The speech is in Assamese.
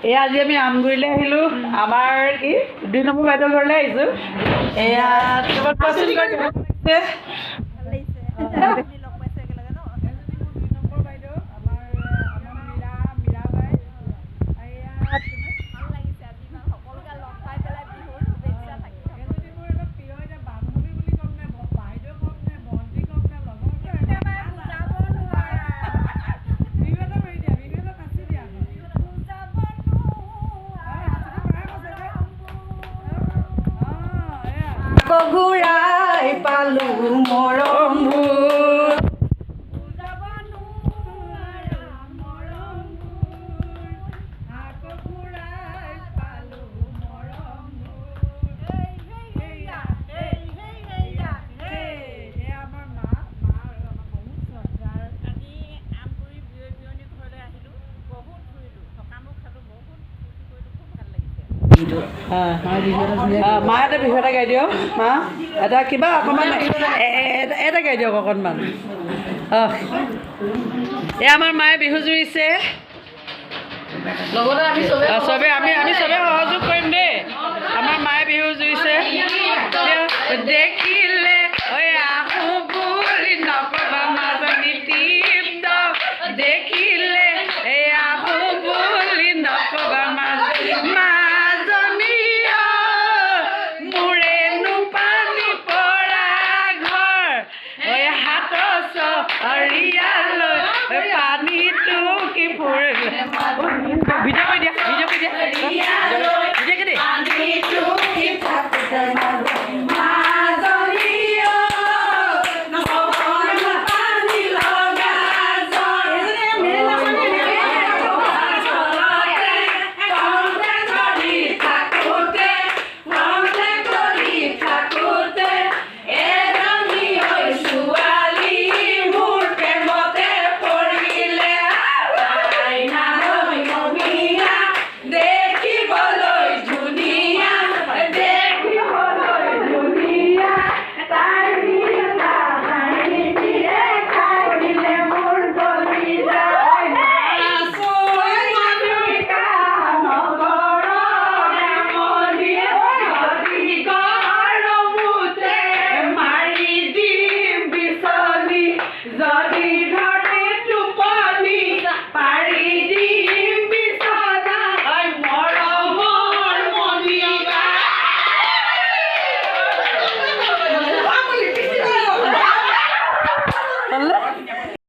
এয়া আজি আমি আমগুৰিলৈ আহিলোঁ। আমাৰ কি 2 নম্বৰ বাইদেউৰ ঘৰলৈ আহিছোঁ। এয়া তোমাক কোৱাচোন ভাল লাগিছে লগ পাইছোঁ একেলগে ন দুই নম্বৰ বাইদেউ আমাৰ মীৰাবাই ভাল লাগিছে আজি ইমান সকলোকে লগ পাই পেলাই বিহুৰ শুভেচ্ছা থাকিল এজনী মোৰ এটা প্ৰিয় এতিয়া বান্ধৱী বুলি ক'ম নে বাইদেউ ক'ম নে ভণ্টি ক'ম নে লগৰ একেবাৰে বুজাব নোৱাৰা বিহু এটা মাৰি দিয়া, বিহু এটা নাচি দিয়া বুজাব আকৌ ঘূৰাই পালোঁ মৰমবোৰ বুজাব নোৱাৰা মৰমবোৰ আকৌ ঘূৰাই পালোঁ মৰমবোৰ হেইয়া হেইয়া এয়া আমাৰ মা আমাৰ বহুত শ্ৰদ্ধাৰ আজি আমগুৰি বিয়নী ঘৰলৈ আহিলোঁ বহুত ফুৰিলোঁ সকামো খালোঁ বহুত ফূৰ্তি কৰিলোঁ খুব ভাল লাগিছে মা এটা বিহু এটা গাই দিয়ক মা এটা কিবা অকণমান এটা গাই দিয়ক অকণমান এয়া আমাৰ মায়ে বিহু জুৰিছে লগতে আমি চবে চবে আমি চবে সহযোগ কৰি